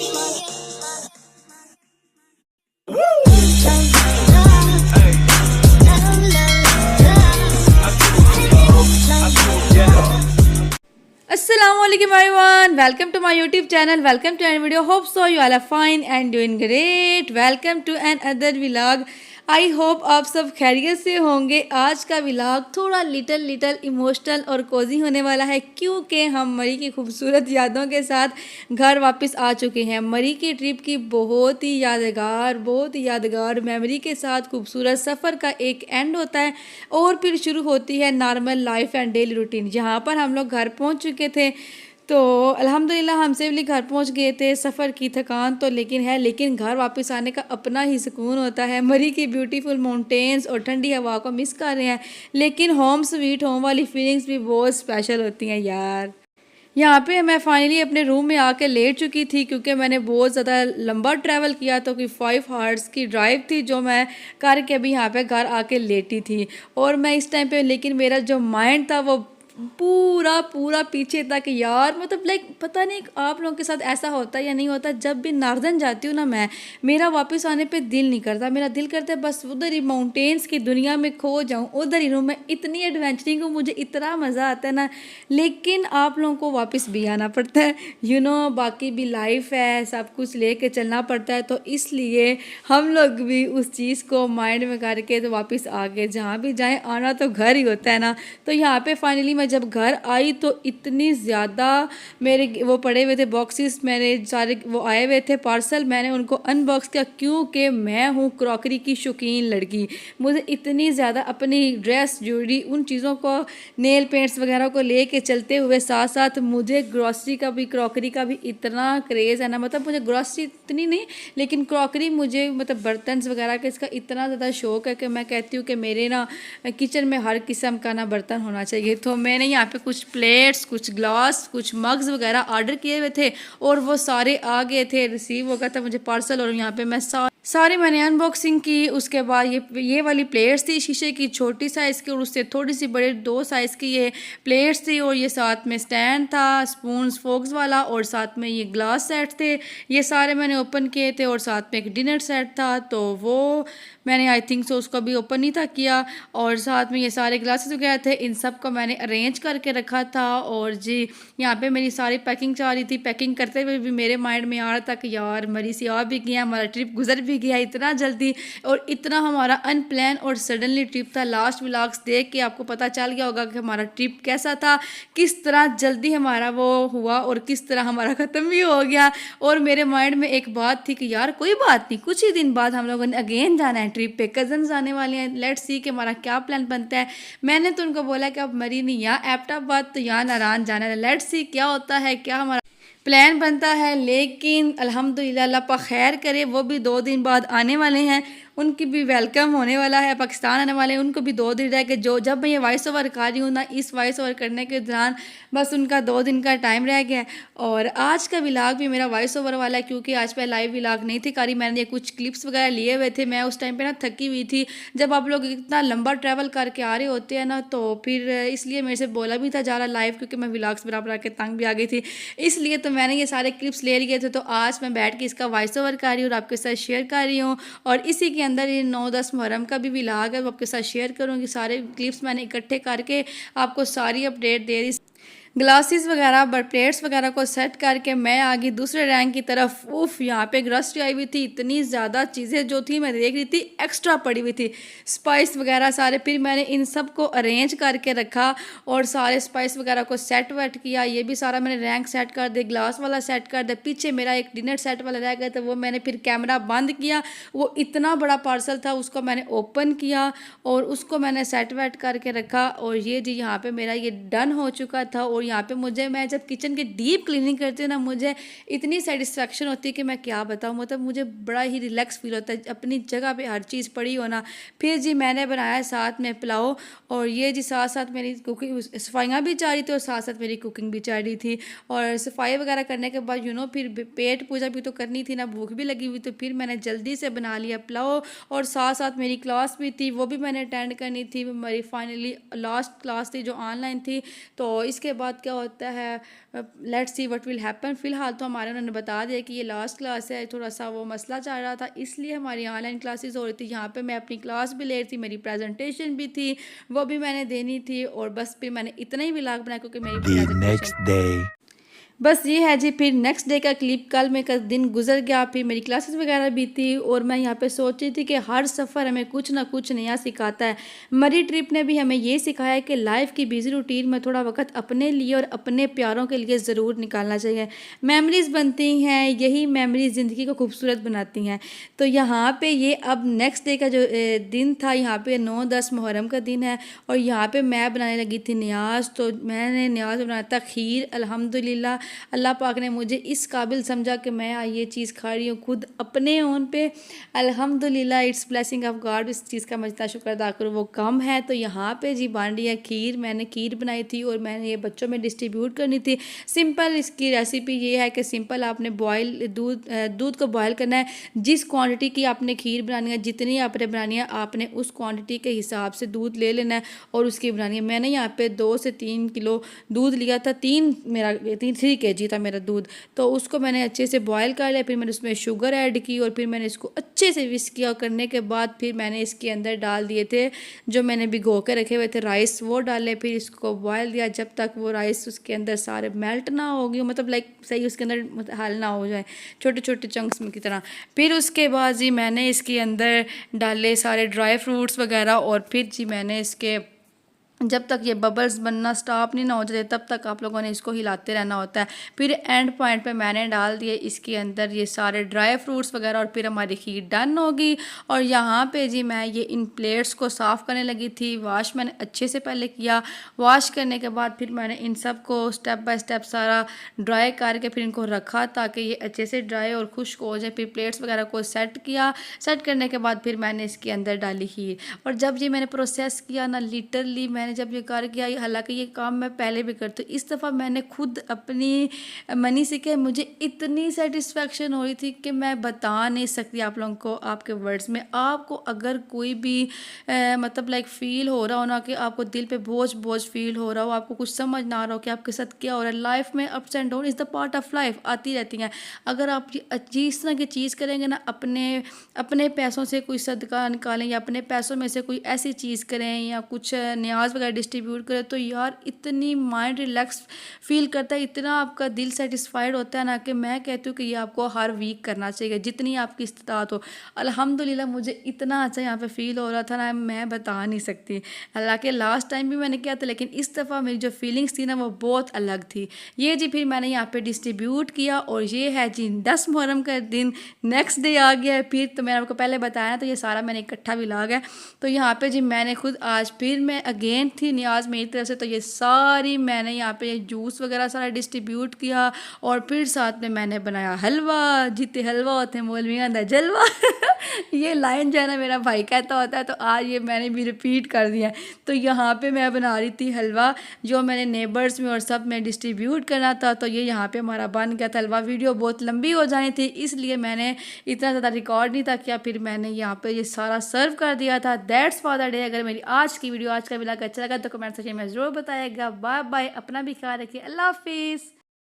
Assalamualaikum everyone, welcome to my YouTube channel, welcome to another video. Hope so you all are fine and doing great. Welcome to another vlog. I hope आप सब खैरियत से होंगे। आज का vlog थोड़ा little emotional और Cozi होने वाला है, क्योंकि हम मरी की खूबसूरत यादों के साथ घर वापस आ चुके हैं। मरी की ट्रिप की बहुत ही यादगार मेमोरी के साथ खूबसूरत सफ़र का एक एंड होता है और फिर शुरू होती है normal life and daily routine. जहाँ पर हम लोग घर पहुँच चुके थे तो अल्हम्दुलिल्लाह हम सेफली घर पहुंच गए थे। सफ़र की थकान तो लेकिन घर वापस आने का अपना ही सुकून होता है। मरी की ब्यूटीफुल माउंटेन्स और ठंडी हवा को मिस कर रहे हैं, लेकिन होम स्वीट होम वाली फीलिंग्स भी बहुत स्पेशल होती हैं यार। यहाँ पे मैं फाइनली अपने रूम में आके लेट चुकी थी, क्योंकि मैंने बहुत ज़्यादा लंबा ट्रैवल किया, तो कि 5 आवर्स की ड्राइव थी जो मैं करके अभी यहाँ पे घर आके लेटी थी। और मैं इस टाइम पे लेकिन मेरा जो माइंड था वो पूरा पीछे तक यार, मतलब लाइक पता नहीं आप लोगों के साथ ऐसा होता है या नहीं होता। जब भी नार्दन जाती हूँ ना मैं, मेरा वापस आने पे दिल नहीं करता। मेरा दिल करता है बस उधर ही माउंटेन्स की दुनिया में खो जाऊँ, उधर ही रहूँ। मैं इतनी एडवेंचरिंग हूँ, मुझे इतना मज़ा आता है ना, लेकिन आप लोगों को वापस भी आना पड़ता है। बाकी भी लाइफ है, सब कुछ लेके चलना पड़ता है, तो इसलिए हम लोग भी उस चीज़ को माइंड में करके तो वापस आ गए। जहाँ भी जाएँ आना तो घर ही होता है ना। तो यहाँ पे फाइनली मैं जब घर आई तो इतनी ज़्यादा मेरे वो पड़े हुए थे बॉक्सेस, मैंने सारे वो आए हुए थे पार्सल, मैंने उनको अनबॉक्स किया, क्योंकि मैं हूँ क्रॉकरी की शौकीन लड़की। मुझे इतनी ज़्यादा अपनी ड्रेस ज्वेलरी उन चीज़ों को, नेल पेंट्स वगैरह को लेके चलते हुए साथ साथ मुझे ग्रॉसरी का भी, क्रॉकरी का भी इतना क्रेज़ है ना। मतलब मुझे ग्रॉसरी इतनी नहीं, लेकिन क्रॉकरी मुझे, मतलब बर्तन वगैरह का इसका इतना ज़्यादा शौक़ है कि मैं कहती हूँ कि मेरे ना किचन में हर किस्म का ना बर्तन होना चाहिए। तो मैंने यहाँ पे कुछ प्लेट्स, कुछ ग्लास, कुछ मग्स वगैरह ऑर्डर किए हुए थे और वो सारे आ गए थे, रिसीव हो गया था मुझे पार्सल। और यहाँ पे मैं सारी मैंने अनबॉक्सिंग की। उसके बाद ये वाली प्लेट्स थी शीशे की, छोटी साइज़ की, और उससे थोड़ी सी बड़े 2 साइज़ की ये प्लेट्स थी। और ये साथ में स्टैंड था स्पून्स फोक्स वाला, और साथ में ये ग्लास सेट थे। ये सारे मैंने ओपन किए थे, और साथ में एक डिनर सेट था, तो वो मैंने आई थिंक सो उसको भी ओपन नहीं था किया। और साथ में ये सारे ग्लासेस वगैरह थे, इन सब को मैंने अरेंज करके रखा था। और जी यहाँ पे मेरी सारी पैकिंग चल रही थी। पैकिंग करते हुए भी मेरे माइंड में आ रहा था कि यार मरी से आ भी गया, हमारा ट्रिप गुजर भी गया इतना जल्दी, और इतना हमारा अनप्लान और सडनली ट्रिप था। लास्ट व्लॉग्स देख के आपको पता चल गया होगा कि हमारा ट्रिप कैसा था, किस तरह जल्दी हमारा वो हुआ और किस तरह हमारा ख़त्म भी हो गया। और मेरे माइंड में एक बात थी कि यार कोई बात नहीं, कुछ ही दिन बाद हम लोगों ने अगेन जाना है ट्रिप पे, कज़न्स आने वाले हैं, लेट्स सी कि हमारा क्या प्लान बनता है। मैंने तो उनको बोला कि अब मरी नहीं या एबटाबाद तो या नारायण जाना है, लेट्स सी क्या होता है, क्या हमारा प्लान बनता है। लेकिन अल्हम्दुलिल्लाह अल्लाह पाक खैर करे, वो भी 2 दिन बाद आने वाले हैं, उनकी भी वेलकम होने वाला है, पाकिस्तान आने वाले हैं, उनको भी 2 दिन रह के, जो जब मैं ये वॉइस ओवर कर रही हूँ ना, इस वॉइस ओवर करने के दौरान बस उनका 2 दिन का टाइम रह गया। और आज का व्लॉग भी मेरा वॉइस ओवर वाला है, क्योंकि आज मैं लाइव व्लॉग नहीं थी करी। मैंने कुछ क्लिप्स वगैरह लिए हुए थे, मैं उस टाइम पे ना थकी हुई थी। जब आप लोग इतना लंबा ट्रैवल करके आ रहे होते हैं ना, तो फिर इसलिए मेरे से बोला भी था जा रहा लाइव, क्योंकि मैं व्लॉग्स बराबर आके तंग भी आ गई थी, इसलिए तो मैंने ये सारे क्लिप्स ले लिए थे। तो आज मैं बैठ के इसका वॉइस ओवर कर रही हूँ और आपके साथ शेयर कर रही हूँ। और इसी के अंदर ये 9-10 मुहर्रम का भी व्लॉग है, वो आपके साथ शेयर करूँगी। सारे क्लिप्स मैंने इकट्ठे करके आपको सारी अपडेट दे रही। ग्लासेस वगैरह प्लेट्स वगैरह को सेट करके मैं आ गई दूसरे रैंक की तरफ। उफ, यहाँ पे ग्रॉसरी आई हुई थी, इतनी ज़्यादा चीज़ें जो थी मैं देख रही थी एक्स्ट्रा पड़ी हुई थी, स्पाइस वगैरह सारे। फिर मैंने इन सब को अरेंज करके रखा और सारे स्पाइस वगैरह को सेट वेट किया। ये भी सारा मैंने रैंक सेट कर दे, ग्लास वाला सेट कर दे। पीछे मेरा एक डिनर सेट वाला रह गया था, वो मैंने फिर कैमरा बंद किया। वो इतना बड़ा पार्सल था, उसको मैंने ओपन किया और उसको मैंने सेट वेट करके रखा। और ये जी यहाँ पे मेरा ये डन हो चुका था। और यहाँ पे मैं जब किचन की डीप क्लीनिंग करती हूँ ना, मुझे इतनी सेटिस्फेक्शन होती है कि मैं क्या बताऊँ। मतलब मुझे बड़ा ही रिलैक्स फील होता है अपनी जगह पे हर चीज़ पड़ी हो ना। फिर जी मैंने बनाया साथ में पुलाव, और ये जी साथ साथ मेरी कुकिंग सफाइयाँ भी चाह रही थी और साथ साथ मेरी कुकिंग भी चाह रही थी। और सफाई वगैरह करने के बाद फिर पेट पूजा भी तो करनी थी ना, भूख भी लगी हुई, तो फिर मैंने जल्दी से बना लिया पुलाव। और साथ साथ मेरी क्लास भी थी, वो भी मैंने अटेंड करनी थी। मेरी फाइनली लास्ट क्लास थी जो ऑनलाइन थी। तो इसके बाद बाद क्या होता है, let's see what will happen. फ़िलहाल तो हमारे उन्होंने बता दिया कि ये लास्ट क्लास है, थोड़ा सा वो मसला चल रहा था इसलिए हमारी ऑनलाइन क्लासेस हो रही थी। यहाँ पे मैं अपनी क्लास भी ले रही थी, मेरी प्रेजेंटेशन भी थी, वो भी मैंने देनी थी, और बस फिर मैंने इतना ही व्लॉग बनाया क्योंकि मेरी The प्रेजेंटेशन। next day. बस ये है जी फिर नेक्स्ट डे का क्लिप। कल में का दिन गुजर गया, फिर मेरी क्लासेस वगैरह भी थी, और मैं यहाँ पे सोच रही थी कि हर सफ़र हमें कुछ ना कुछ नया सिखाता है। मरी ट्रिप ने भी हमें ये सिखाया कि लाइफ की बिजी रूटीन में थोड़ा वक्त अपने लिए और अपने प्यारों के लिए ज़रूर निकालना चाहिए। मेमोरीज़ बनती हैं, यही मेमोरीज ज़िंदगी को खूबसूरत बनाती हैं। तो यहाँ पे ये अब नेक्स्ट डे का जो दिन था, यहाँ पे 9-10 मुहर्रम का दिन है, और यहाँ पे मैं बनाने लगी थी न्याज। तो मैंने न्याज बनाया था खीर। अल्हम्दुलिल्लाह अल्लाह पाक ने मुझे इस काबिल समझा कि मैं ये चीज़ खा रही हूँ खुद अपने ओन पे। अल्हम्दुलिल्लाह इट्स ब्लेसिंग ऑफ गॉड। इस चीज़ का मैं जितना शुक्र अदा करूँ वो कम है। तो यहाँ पे जी बन रही है खीर। मैंने खीर बनाई थी और मैंने ये बच्चों में डिस्ट्रीब्यूट करनी थी। सिंपल इसकी रेसिपी ये है कि सिंपल आपने बॉयल दूध को बॉयल करना है। जिस क्वांटिटी की आपने खीर बनानी है, जितनी आपने बनानी है, आपने उस क्वांटिटी के हिसाब से दूध ले लेना है और उसकी बनानी है। मैंने यहाँ पे 2 से 3 किलो दूध लिया था, 3 kg था मेरा दूध। तो उसको मैंने अच्छे से बॉयल कर लिया, फिर मैंने उसमें शुगर ऐड की, और फिर मैंने इसको अच्छे से विस्क किया। करने के बाद फिर मैंने इसके अंदर डाल दिए थे जो मैंने भिगो के रखे हुए थे राइस, वो डाले। फिर इसको बॉयल दिया जब तक वो राइस उसके अंदर सारे मेल्ट ना हो गए, मतलब लाइक सही उसके अंदर हल ना हो जाए, छोटे छोटे चंक्स में की तरह। फिर उसके बाद जी मैंने इसके अंदर डाले सारे ड्राई फ्रूट्स वगैरह, और फिर जी मैंने इसके जब तक ये बबल्स बनना स्टॉप नहीं ना हो जाते तब तक आप लोगों ने इसको हिलाते रहना होता है। फिर एंड पॉइंट पे मैंने डाल दिए इसके अंदर ये सारे ड्राई फ्रूट्स वगैरह, और फिर हमारी खीर डन होगी। और यहाँ पे जी मैं ये इन प्लेट्स को साफ़ करने लगी थी। वॉश मैंने अच्छे से पहले किया। वॉश करने के बाद फिर मैंने इन सब को स्टेप बाय स्टेप सारा ड्राई करके फिर इनको रखा ताकि ये अच्छे से ड्राई और खुश्क हो जाए। फिर प्लेट्स वगैरह को सेट किया। सेट करने के बाद फिर मैंने इसके अंदर डाली खीर। और जब ये मैंने प्रोसेस किया ना, लिटरली मैंने जब ये कर किया, हालांकि ये काम मैं पहले भी करती हूँ, इस दफ़ा मैंने खुद अपनी मनी से किया। मुझे इतनी सेटिस्फेक्शन हो रही थी कि मैं बता नहीं सकती आप लोगों को आपके वर्ड्स में। आपको अगर कोई भी मतलब लाइक फील हो रहा हो ना कि आपको दिल पे बोझ बोझ फील हो रहा हो, आपको कुछ समझ ना आ रहा हो कि आपके साथ क्या हो रहा है, लाइफ में ups and down is the part of life, आती रहती हैं। अगर आप जिस तरह की चीज़ करेंगे ना, अपने अपने पैसों से कोई सदका निकालें या अपने पैसों में से कोई ऐसी चीज़ करें या कुछ न्याज वगैरह डिस्ट्रीब्यूट करें, तो यार इतनी माइंड रिलैक्स फील करता है, इतना आपका दिल सेटिस्फाइड होता है ना, कि मैं कहती हूँ कि ये आपको हर वीक करना चाहिए जितनी आपकी इस्तात हो। अल्हम्दुलिल्लाह मुझे इतना अच्छा यहाँ पे फील हो रहा था ना, मैं बता नहीं सकती। हालांकि लास्ट टाइम भी मैंने किया था, लेकिन इस दफ़ा मेरी जो फीलिंग्स थी ना वो बहुत अलग थी। ये जी फिर मैंने यहाँ पे डिस्ट्रीब्यूट किया, और ये है जी 10 मुहर्रम का दिन। नेक्स्ट डे आ गया है फिर, तो मैंने आपको पहले बताया तो ये सारा मैंने इकट्ठा व्लॉग है। तो यहाँ पे जी मैंने खुद आज फिर मैं अगेन थी न्याज मेरी तरफ से, तो ये सारी मैंने यहाँ पे जूस वगैरह सारा डिस्ट्रीब्यूट किया, और फिर साथ में मैंने बनाया हलवा। जितने हलवा होते हैं मौलवियों का जलवा ये लाइन जो है ना मेरा भाई कहता होता है, तो आज ये मैंने भी रिपीट कर दिया है। तो यहाँ पे मैं बना रही थी हलवा, जो मैंने नेबर्स में और सब में डिस्ट्रीब्यूट करना था। तो ये यहाँ पे हमारा बन गया था हलवा। वीडियो बहुत लंबी हो जानी थी इसलिए मैंने इतना ज़्यादा रिकॉर्ड नहीं था किया। फिर मैंने यहाँ पे ये सारा सर्व कर दिया था। That's for the day. अगर मेरी आज की वीडियो, आज का व्लॉग अच्छा लगा तो कमेंट सेक्शन में ज़रूर बताइएगा। बाय बाय, अपना भी ख्याल रखिए, अल्लाह हाफिज़।